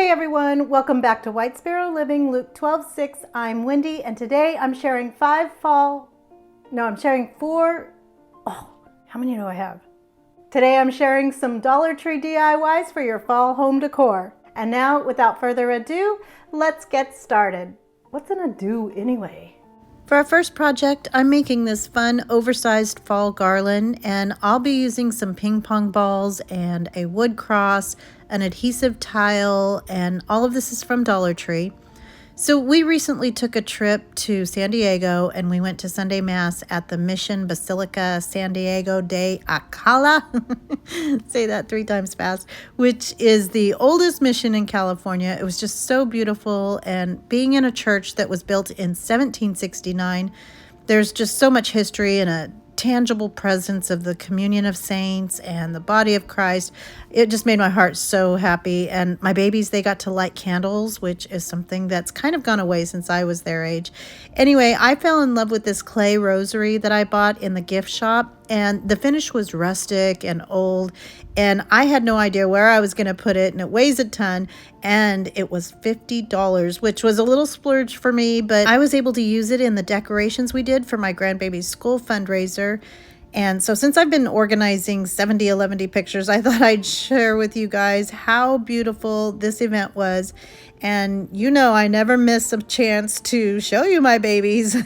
Hey everyone, welcome back to White Sparrow Living, Luke 12:6. I'm Wendy, and today I'm sharing four. Oh, how many do I have? Today I'm sharing some Dollar Tree DIYs for your fall home decor. And now, without further ado, let's get started. What's an ado anyway? For our first project, I'm making this fun oversized fall garland, and I'll be using some ping pong balls and a wood cross, an adhesive tile, and all of this is from Dollar Tree. So we recently took a trip to San Diego, and we went to Sunday Mass at the Mission Basilica San Diego de Alcala, say that 3 times fast, which is the oldest mission in California. It was just so beautiful, and being in a church that was built in 1769, there's just so much history and a tangible presence of the communion of saints and the body of Christ. It just made my heart so happy. And my babies, they got to light candles, which is something that's kind of gone away since I was their age. Anyway, I fell in love with this clay rosary that I bought in the gift shop, and the finish was rustic and old, and I had no idea where I was going to put it, and it weighs a ton, and it was $50, which was a little splurge for me, but I was able to use it in the decorations we did for my grandbaby's school fundraiser. And so since I've been organizing 70 pictures, I thought I'd share with you guys how beautiful this event was. And you know, I never miss a chance to show you my babies.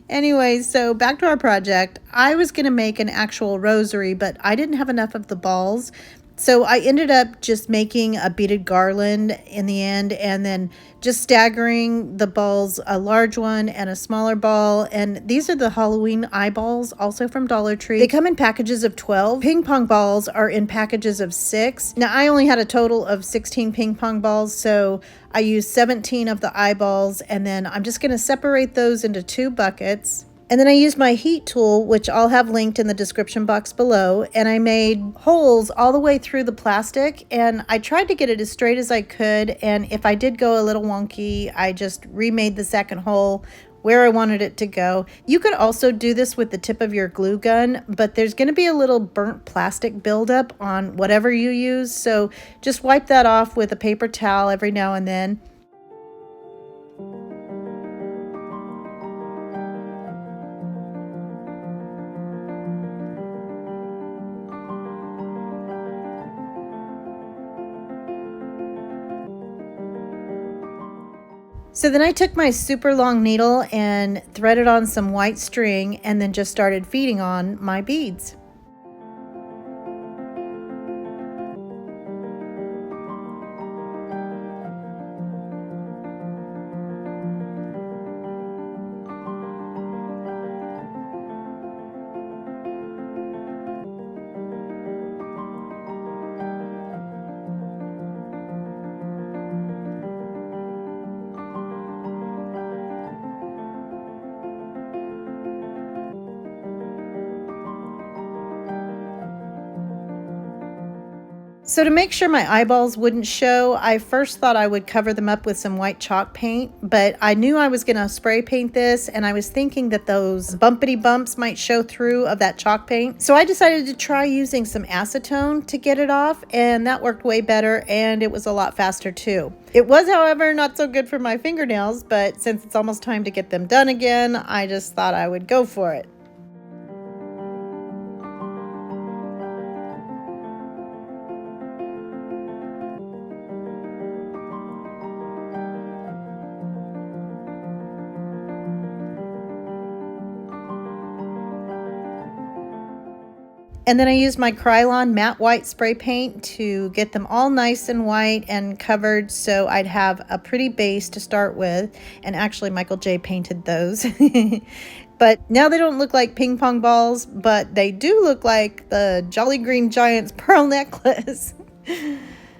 Anyway, so back to our project. I was going to make an actual rosary, but I didn't have enough of the balls. So I ended up just making a beaded garland in the end, and then just staggering the balls, a large one and a smaller ball. And these are the Halloween eyeballs, also from Dollar Tree. They come in packages of 12. Ping pong balls are in packages of 6. Now, I only had a total of 16 ping pong balls, so I used 17 of the eyeballs, and then I'm just going to separate those into 2 buckets. And then I used my heat tool, which I'll have linked in the description box below, and I made holes all the way through the plastic, and I tried to get it as straight as I could, and if I did go a little wonky, I just remade the second hole where I wanted it to go. You could also do this with the tip of your glue gun, but there's going to be a little burnt plastic buildup on whatever you use, so just wipe that off with a paper towel every now and then. So then I took my super long needle and threaded on some white string, and then just started feeding on my beads. So to make sure my eyeballs wouldn't show, I first thought I would cover them up with some white chalk paint, but I knew I was going to spray paint this, and I was thinking that those bumpity bumps might show through of that chalk paint. So I decided to try using some acetone to get it off, and that worked way better, and it was a lot faster too. It was, however, not so good for my fingernails, but since it's almost time to get them done again, I just thought I would go for it. And then I used my Krylon matte white spray paint to get them all nice and white and covered, so I'd have a pretty base to start with. And actually Michael J painted those. But now they don't look like ping pong balls, but they do look like the Jolly Green Giant's pearl necklace.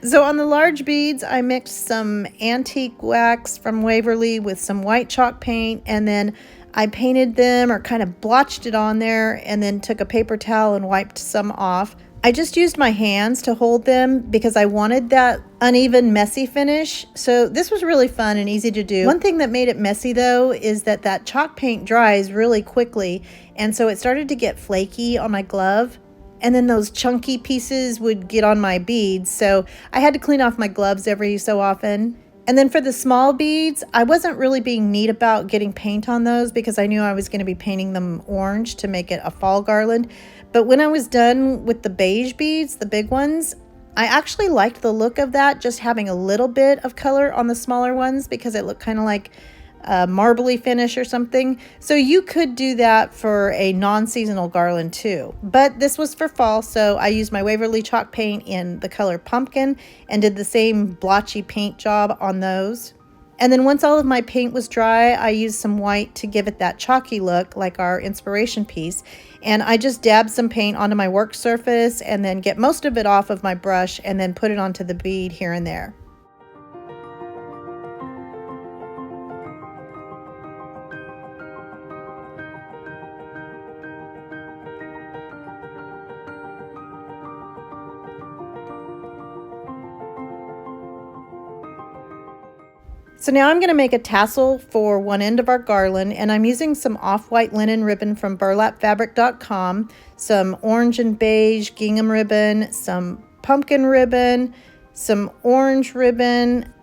So on the large beads, I mixed some antique wax from Waverly with some white chalk paint, and then I painted them, or kind of blotched it on there, and then took a paper towel and wiped some off. I just used my hands to hold them because I wanted that uneven, messy finish. So this was really fun and easy to do. One thing that made it messy though is that chalk paint dries really quickly, and so it started to get flaky on my glove. and then those chunky pieces would get on my beads, so I had to clean off my gloves every so often. And then for the small beads, I wasn't really being neat about getting paint on those because I knew I was going to be painting them orange to make it a fall garland. But when I was done with the beige beads, the big ones, I actually liked the look of that, just having a little bit of color on the smaller ones because it looked kind of like a marbly finish or something. So you could do that for a non-seasonal garland too. But this was for fall, so I used my Waverly chalk paint in the color pumpkin and did the same blotchy paint job on those. And then once all of my paint was dry, I used some white to give it that chalky look like our inspiration piece. And I just dabbed some paint onto my work surface and then get most of it off of my brush and then put it onto the bead here and there. So now I'm going to make a tassel for one end of our garland, and I'm using some off-white linen ribbon from burlapfabric.com, some orange and beige gingham ribbon, some pumpkin ribbon, some orange ribbon,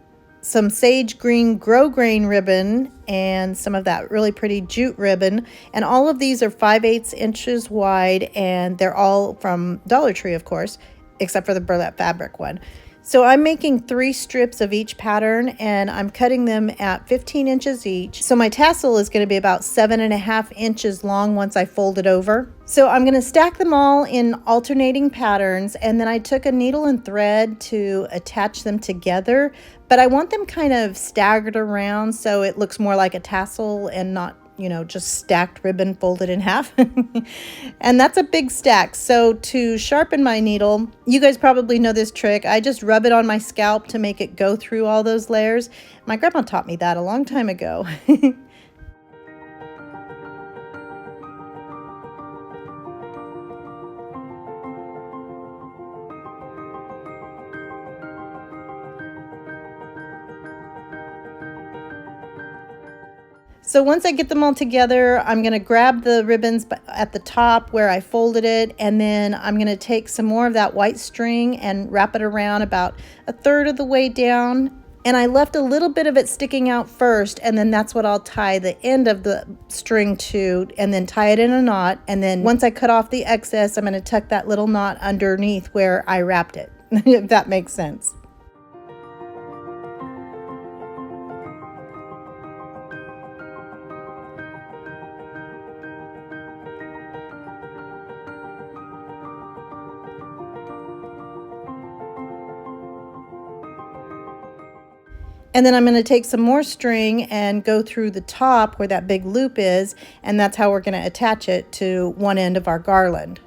some sage green grosgrain ribbon, and some of that really pretty jute ribbon. And all of these are 5/8 inches wide, and they're all from Dollar Tree, of course, except for the burlap fabric one. So I'm making 3 strips of each pattern, and I'm cutting them at 15 inches each. So my tassel is going to be about 7.5 inches long once I fold it over. So I'm going to stack them all in alternating patterns, and then I took a needle and thread to attach them together, but I want them kind of staggered around so it looks more like a tassel and not, you know, just stacked ribbon folded in half. And that's a big stack. So to sharpen my needle, you guys probably know this trick. I just rub it on my scalp to make it go through all those layers. My grandma taught me that a long time ago. So once I get them all together, I'm going to grab the ribbons at the top where I folded it, and then I'm going to take some more of that white string and wrap it around about 1/3 of the way down. And I left a little bit of it sticking out first, and then that's what I'll tie the end of the string to, and then tie it in a knot. And then once I cut off the excess, I'm going to tuck that little knot underneath where I wrapped it, if that makes sense. And then I'm going to take some more string and go through the top where that big loop is, and that's how we're going to attach it to one end of our garland.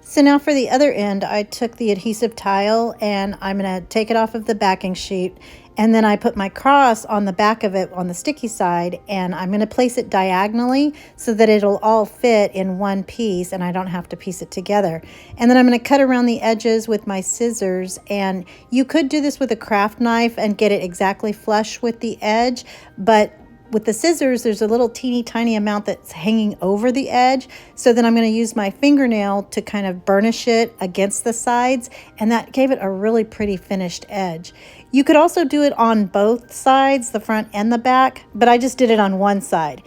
So now for the other end, I took the adhesive tile and I'm going to take it off of the backing sheet, and then I put my cross on the back of it on the sticky side, and I'm going to place it diagonally so that it'll all fit in one piece and I don't have to piece it together. And then I'm going to cut around the edges with my scissors, and you could do this with a craft knife and get it exactly flush with the edge, but with the scissors, there's a little teeny tiny amount that's hanging over the edge. So then I'm going to use my fingernail to kind of burnish it against the sides, and that gave it a really pretty finished edge. You could also do it on both sides, the front and the back, but I just did it on one side.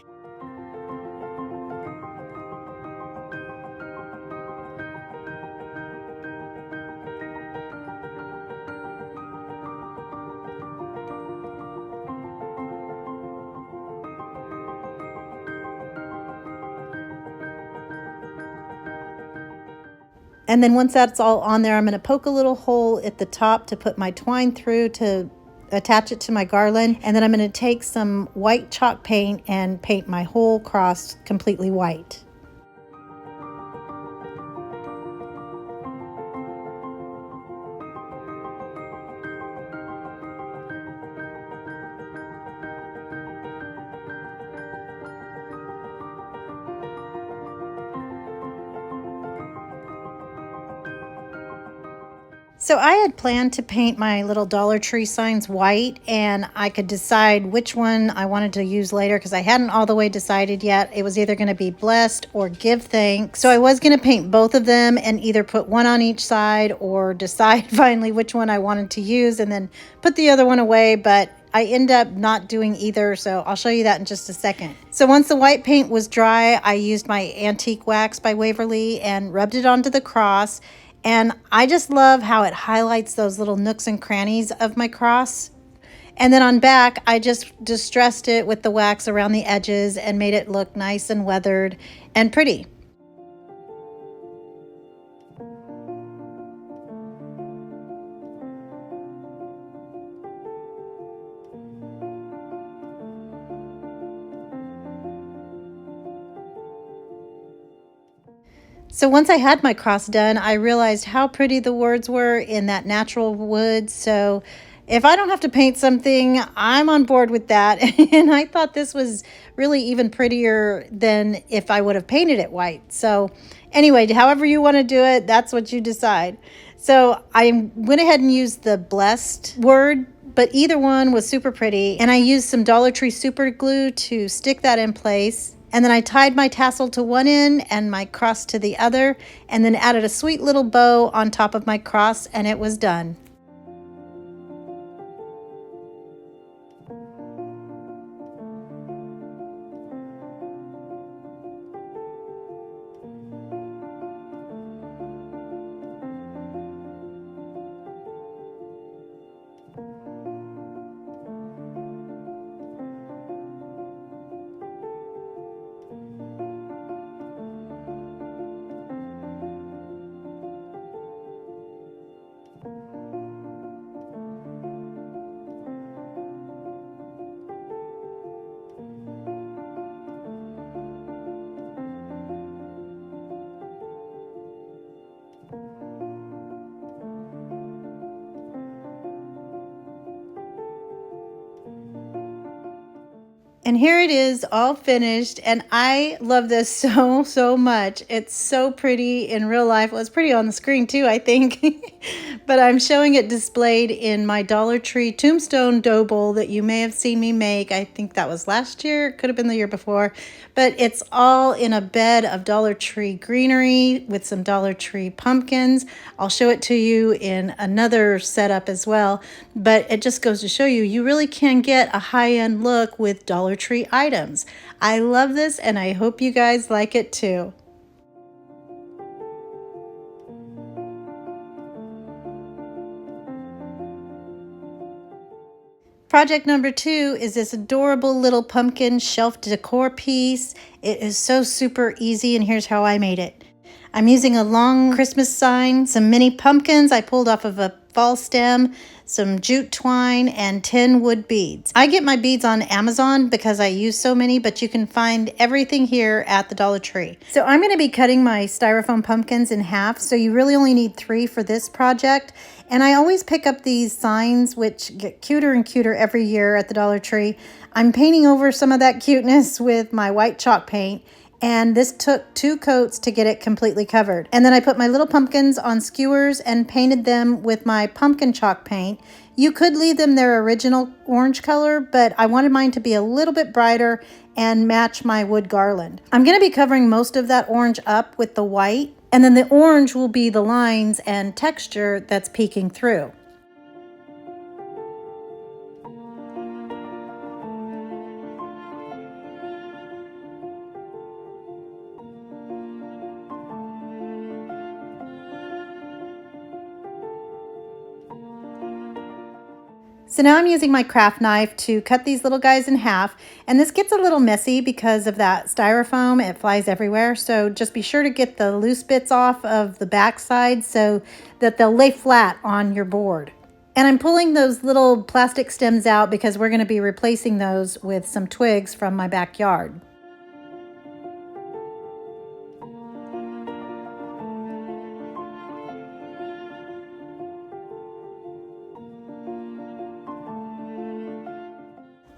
And then once that's all on there, I'm going to poke a little hole at the top to put my twine through to attach it to my garland. And then I'm going to take some white chalk paint and paint my whole cross completely white. So I had planned to paint my little Dollar Tree signs white, and I could decide which one I wanted to use later because I hadn't all the way decided yet. It was either going to be blessed or give thanks. So I was going to paint both of them and either put one on each side or decide finally which one I wanted to use and then put the other one away. But I end up not doing either, so I'll show you that in just a second. So once the white paint was dry, I used my antique wax by Waverly and rubbed it onto the cross. And I just love how it highlights those little nooks and crannies of my cross. And then on back, I just distressed it with the wax around the edges and made it look nice and weathered and pretty. So once I had my cross done, I realized how pretty the words were in that natural wood. So if I don't have to paint something, I'm on board with that. And I thought this was really even prettier than if I would have painted it white. So anyway, however you want to do it, that's what you decide. So I went ahead and used the blessed word, but either one was super pretty. And I used some Dollar Tree super glue to stick that in place. And then I tied my tassel to one end and my cross to the other, and then added a sweet little bow on top of my cross, and it was done. And here it is all finished, and I love this so much. It's so pretty in real life. Well, it's pretty on the screen too, I think. But I'm showing it displayed in my Dollar Tree tombstone dough bowl that you may have seen me make. I think that was last year, could have been the year before. But it's all in a bed of Dollar Tree greenery with some Dollar Tree pumpkins. I'll show it to you in another setup as well. But it just goes to show you, you really can get a high-end look with Dollar Tree items. I love this, and I hope you guys like it too. Project number 2 is this adorable little pumpkin shelf decor piece. It is so super easy, and here's how I made it. I'm using a long Christmas sign, some mini pumpkins I pulled off of a fall stem, some jute twine, and 10 wood beads. I get my beads on Amazon because I use so many, but you can find everything here at the Dollar Tree. So I'm going to be cutting my styrofoam pumpkins in half, so you really only need 3 for this project. And I always pick up these signs, which get cuter and cuter every year at the Dollar Tree. I'm painting over some of that cuteness with my white chalk paint, and this took 2 coats to get it completely covered. And then I put my little pumpkins on skewers and painted them with my pumpkin chalk paint. You could leave them their original orange color, but I wanted mine to be a little bit brighter and match my wood garland. I'm going to be covering most of that orange up with the white, and then the orange will be the lines and texture that's peeking through. So now I'm using my craft knife to cut these little guys in half, and this gets a little messy because of that styrofoam. It flies everywhere, so just be sure to get the loose bits off of the back side so that they'll lay flat on your board. And I'm pulling those little plastic stems out because we're going to be replacing those with some twigs from my backyard.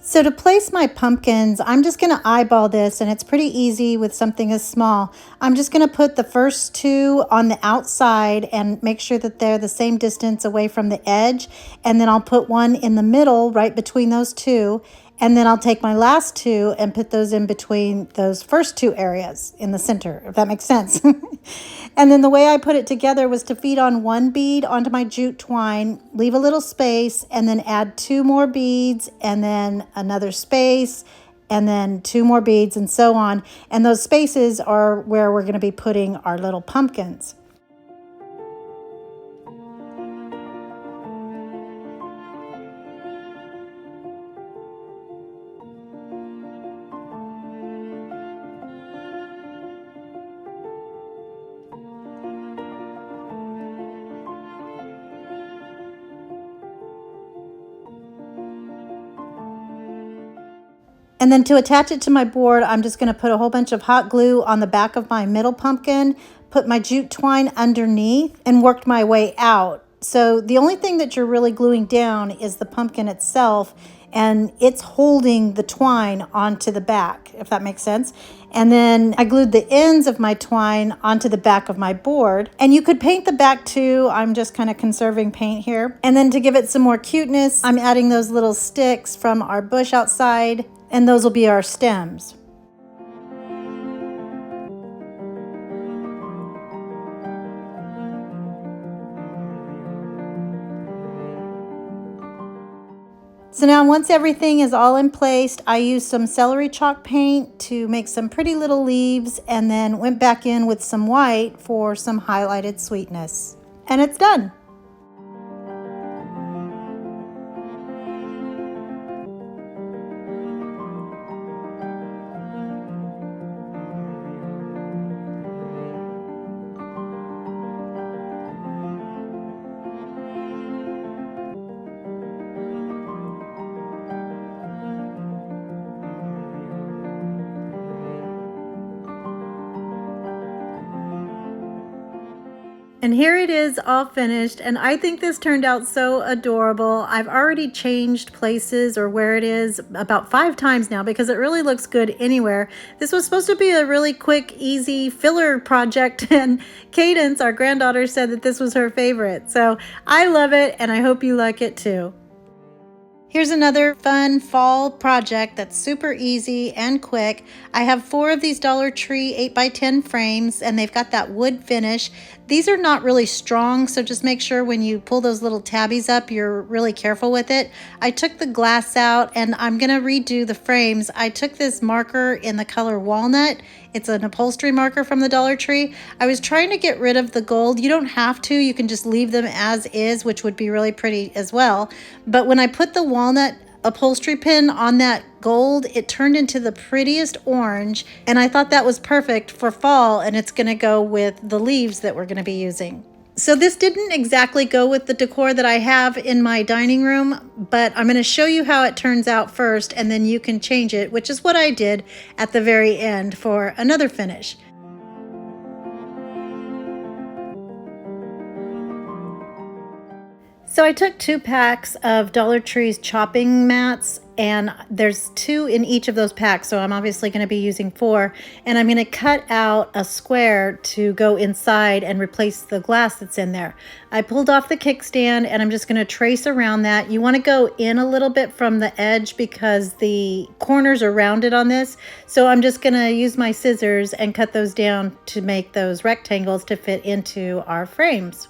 So to place my pumpkins, I'm just going to eyeball this, and it's pretty easy with something as small. I'm just going to put the first two on the outside and make sure that they're the same distance away from the edge. And then I'll put one in the middle right between those two. And then I'll take my last two and put those in between those first two areas in the center, if that makes sense. And then the way I put it together was to feed on one bead onto my jute twine, leave a little space, and then add two more beads, and then another space, and then two more beads, and so on. And those spaces are where we're going to be putting our little pumpkins. And then to attach it to my board, I'm just going to put a whole bunch of hot glue on the back of my middle pumpkin, put my jute twine underneath, and worked my way out. So the only thing that you're really gluing down is the pumpkin itself, and it's holding the twine onto the back, if that makes sense. And then I glued the ends of my twine onto the back of my board. And you could paint the back too. I'm just kind of conserving paint here. And then to give it some more cuteness, I'm adding those little sticks from our bush outside, and those will be our stems. So now once everything is all in place, I used some celery chalk paint to make some pretty little leaves, and then went back in with some white for some highlighted sweetness. And it's done. And here it is all finished, and I think this turned out so adorable. I've already changed places or where it is about 5 times now because it really looks good anywhere. This was supposed to be a really quick, easy filler project, and Cadence, our granddaughter, said that this was her favorite. So I love it, and I hope you like it too. Here's another fun fall project that's super easy and quick. I have 4 of these Dollar Tree 8x10 frames, and they've got that wood finish. These are not really strong, so just make sure when you pull those little tabbies up, you're really careful with it. I took the glass out, and I'm gonna redo the frames. I took this marker in the color walnut. It's an upholstery marker from the Dollar Tree. I was trying to get rid of the gold. You don't have to, you can just leave them as is, which would be really pretty as well. But when I put the walnut upholstery pin on that gold, it turned into the prettiest orange, and I thought that was perfect for fall, and it's gonna go with the leaves that we're gonna be using. So this didn't exactly go with the decor that I have in my dining room, but I'm gonna show you how it turns out first, and then you can change it, which is what I did at the very end for another finish. So I took 2 packs of Dollar Tree's chopping mats, and there's 2 in each of those packs, so I'm obviously going to be using 4, and I'm going to cut out a square to go inside and replace the glass that's in there. I pulled off the kickstand, and I'm just going to trace around that. You want to go in a little bit from the edge because the corners are rounded on this, so I'm just going to use my scissors and cut those down to make those rectangles to fit into our frames.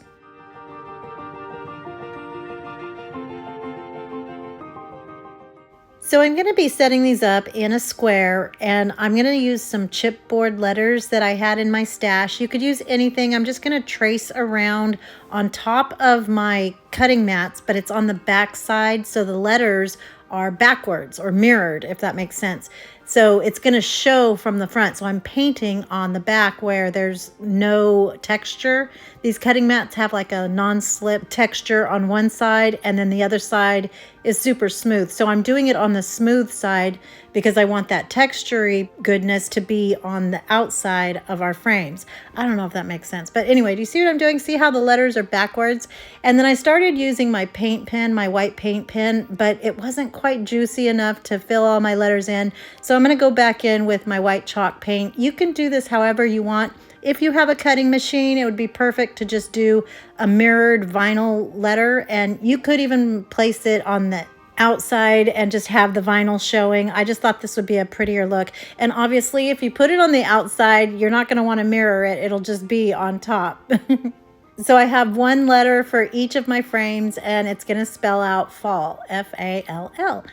So I'm going to be setting these up in a square, and I'm going to use some chipboard letters that I had in my stash. You could use anything. I'm just going to trace around on top of my cutting mats, but it's on the back side, so the letters are backwards or mirrored, if that makes sense. So it's going to show from the front. So I'm painting on the back where there's no texture. These cutting mats have like a non-slip texture on one side, and then the other side is super smooth. So I'm doing it on the smooth side because I want that textury goodness to be on the outside of our frames. I don't know if that makes sense. But anyway, do you see what I'm doing? See how the letters are backwards? And then I started using my paint pen, my white paint pen, but it wasn't quite juicy enough to fill all my letters in. So I'm going to go back in with my white chalk paint. You can do this however you want. If you have a cutting machine, it would be perfect to just do a mirrored vinyl letter, and you could even place it on the outside and just have the vinyl showing. I just thought this would be a prettier look. And obviously, if you put it on the outside, you're not going to want to mirror it. It'll just be on top. So I have one letter for each of my frames, and it's going to spell out fall, F-A-L-L.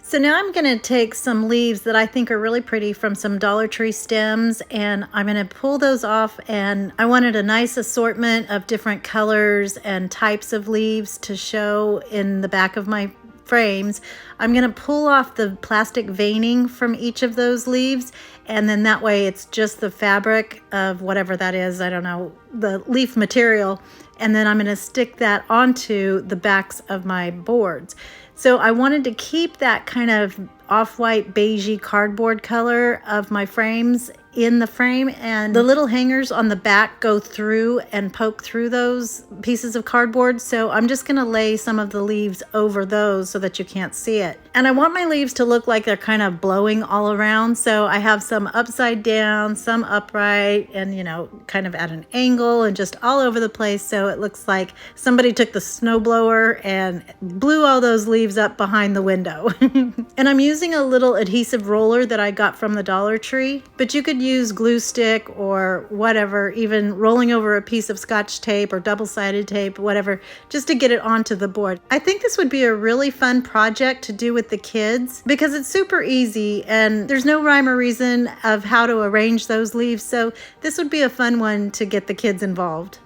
So now I'm going to take some leaves that I think are really pretty from some Dollar Tree stems, and I'm going to pull those off, and I wanted a nice assortment of different colors and types of leaves to show in the back of my frames. I'm going to pull off the plastic veining from each of those leaves, and then that way it's just the fabric of whatever that is, I don't know, the leaf material, and then I'm going to stick that onto the backs of my boards. So I wanted to keep that kind of off-white beigey cardboard color of my frames in the frame, and the little hangers on the back go through and poke through those pieces of cardboard. So I'm just going to lay some of the leaves over those so that you can't see it. And I want my leaves to look like they're kind of blowing all around. So I have some upside down, some upright, and you know, kind of at an angle and just all over the place. So it looks like somebody took the snowblower and blew all those leaves up behind the window. And I'm using a little adhesive roller that I got from the Dollar Tree, but you could use glue stick or whatever, even rolling over a piece of Scotch tape or double-sided tape, whatever, just to get it onto the board. I think this would be a really fun project to do with the kids because it's super easy and there's no rhyme or reason of how to arrange those leaves. So this would be a fun one to get the kids involved.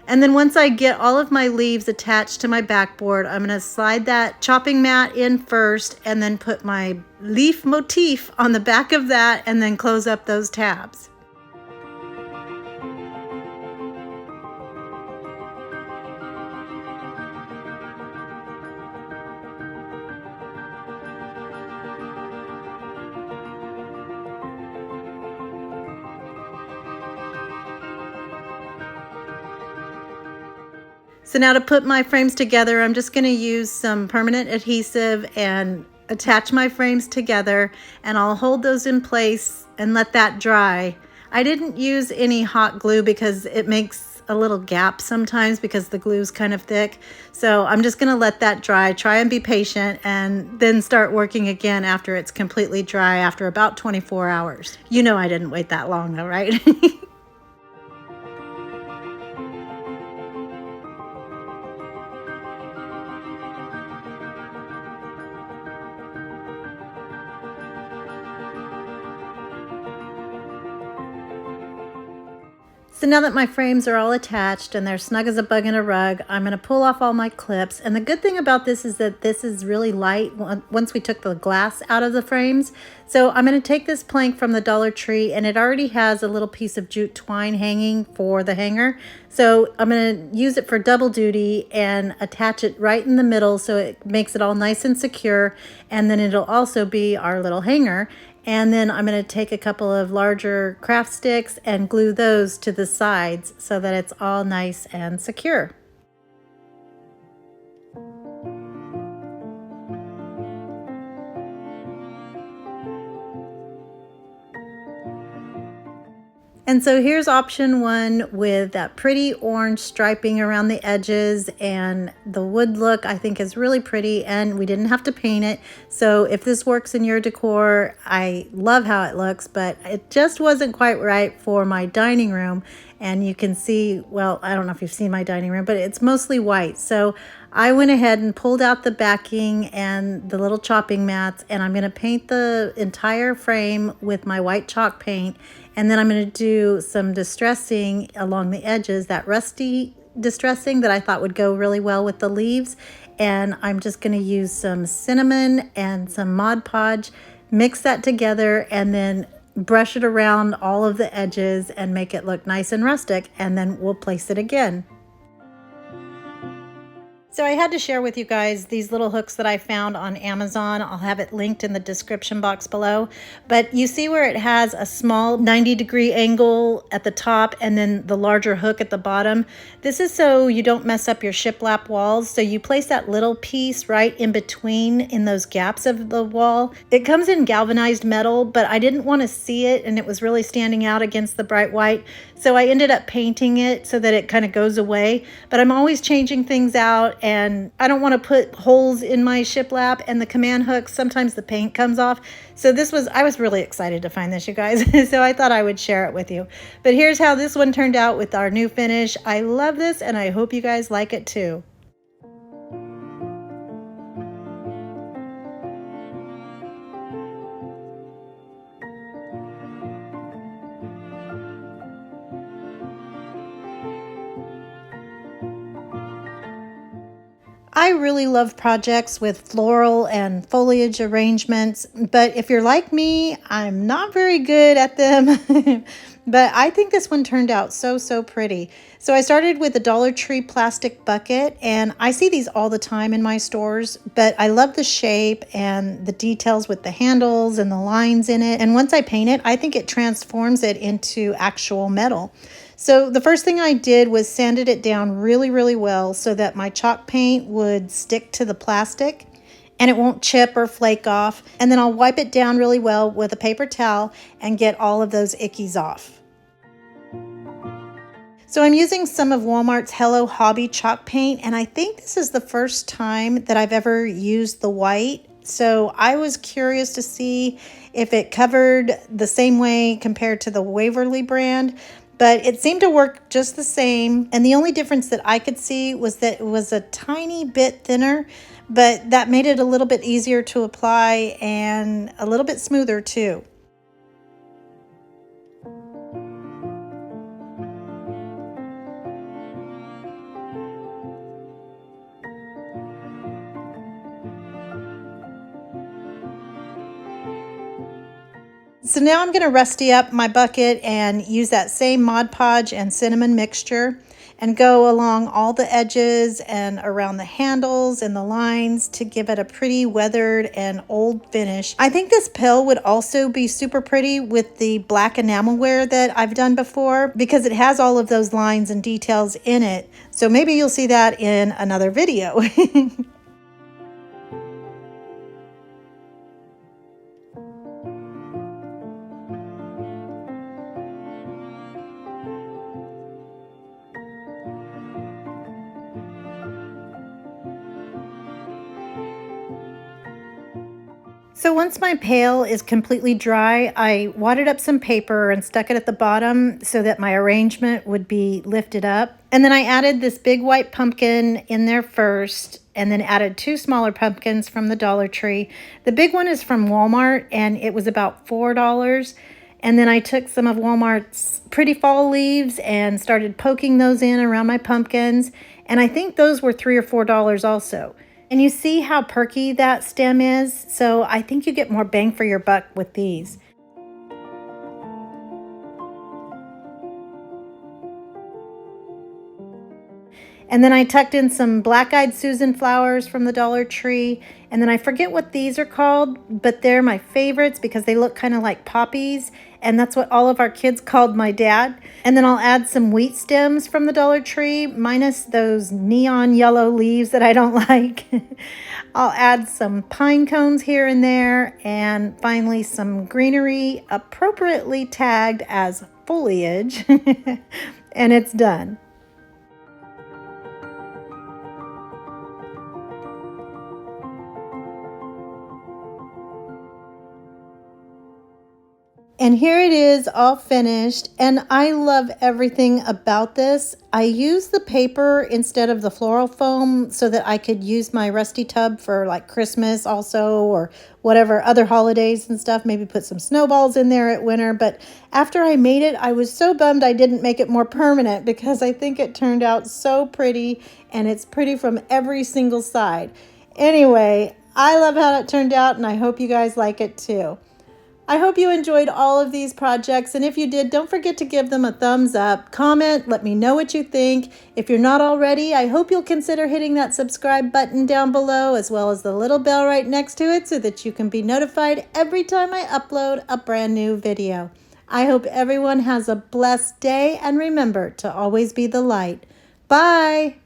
And then once I get all of my leaves attached to my backboard, I'm going to slide that chopping mat in first and then put my leaf motif on the back of that and then close up those tabs. So now to put my frames together, I'm just going to use some permanent adhesive and attach my frames together, and I'll hold those in place and let that dry. I didn't use any hot glue because it makes a little gap sometimes because the glue is kind of thick. So I'm just going to let that dry, try and be patient, and then start working again after it's completely dry after about 24 hours. You know I didn't wait that long though, right? So now that my frames are all attached and they're snug as a bug in a rug, I'm going to pull off all my clips. And the good thing about this is that this is really light once we took the glass out of the frames. So I'm going to take this plank from the Dollar Tree, and it already has a little piece of jute twine hanging for the hanger. So I'm going to use it for double duty and attach it right in the middle so it makes it all nice and secure. And then it'll also be our little hanger. And then I'm going to take a couple of larger craft sticks and glue those to the sides so that it's all nice and secure. And so here's option 1 with that pretty orange striping around the edges, and the wood look I think is really pretty, and we didn't have to paint it. So if this works in your decor, I love how it looks, but it just wasn't quite right for my dining room. And you can see, well, I don't know if you've seen my dining room, but it's mostly white. So I went ahead and pulled out the backing and the little chopping mats, and I'm going to paint the entire frame with my white chalk paint. And then I'm going to do some distressing along the edges, that rusty distressing that I thought would go really well with the leaves. And I'm just going to use some cinnamon and some Mod Podge, mix that together, and then brush it around all of the edges and make it look nice and rustic, and then we'll place it again. So I had to share with you guys these little hooks that I found on Amazon. I'll have it linked in the description box below. But you see where it has a small 90-degree angle at the top and then the larger hook at the bottom? This is so you don't mess up your shiplap walls. So you place that little piece right in between in those gaps of the wall. It comes in galvanized metal, but I didn't want to see it, and it was really standing out against the bright white. So I ended up painting it so that it kind of goes away. But I'm always changing things out, and I don't want to put holes in my shiplap and the command hooks. Sometimes the paint comes off. So I was really excited to find this, you guys. So I thought I would share it with you. But here's how this one turned out with our new finish. I love this, and I hope you guys like it too. I really love projects with floral and foliage arrangements, but if you're like me, I'm not very good at them. But I think this one turned out so pretty. So I started with a Dollar Tree plastic bucket, and I see these all the time in my stores, but I love the shape and the details with the handles and the lines in it. And once I paint it, I think it transforms it into actual metal. So the first thing I did was sanded it down really well so that my chalk paint would stick to the plastic and it won't chip or flake off. And then I'll wipe it down really well with a paper towel and get all of those ickies off. So I'm using some of Walmart's Hello Hobby chalk paint, and I think this is the first time that I've ever used the white. So I was curious to see if it covered the same way compared to the Waverly brand. But it seemed to work just the same. And the only difference that I could see was that it was a tiny bit thinner, but that made it a little bit easier to apply and a little bit smoother too. So now I'm going to rusty up my bucket and use that same Mod Podge and cinnamon mixture and go along all the edges and around the handles and the lines to give it a pretty weathered and old finish. I think this pill would also be super pretty with the black enamelware that I've done before because it has all of those lines and details in it. So maybe you'll see that in another video. So once my pail is completely dry, I wadded up some paper and stuck it at the bottom so that my arrangement would be lifted up. And then I added this big white pumpkin in there first, and then added 2 smaller pumpkins from the Dollar Tree. The big one is from Walmart, and it was about $4. And then I took some of Walmart's pretty fall leaves and started poking those in around my pumpkins. And I think those were $3 or $4 also. And you see how perky that stem is? So I think you get more bang for your buck with these. And then I tucked in some black-eyed Susan flowers from the Dollar Tree. And then I forget what these are called, but they're my favorites because they look kind of like poppies. And that's what all of our kids called my dad. And then I'll add some wheat stems from the Dollar Tree, minus those neon yellow leaves that I don't like. I'll add some pine cones here and there. And finally some greenery appropriately tagged as foliage and it's done. And here it is all finished, and I love everything about this. I used the paper instead of the floral foam so that I could use my rusty tub for like Christmas also, or whatever other holidays and stuff, maybe put some snowballs in there at winter. But after I made it, I was so bummed I didn't make it more permanent because I think it turned out so pretty, and it's pretty from every single side. Anyway, I love how it turned out, and I hope you guys like it too. I hope you enjoyed all of these projects, and if you did, don't forget to give them a thumbs up, comment, let me know what you think. If you're not already, I hope you'll consider hitting that subscribe button down below, as well as the little bell right next to it so that you can be notified every time I upload a brand new video. I hope everyone has a blessed day, and remember to always be the light. Bye!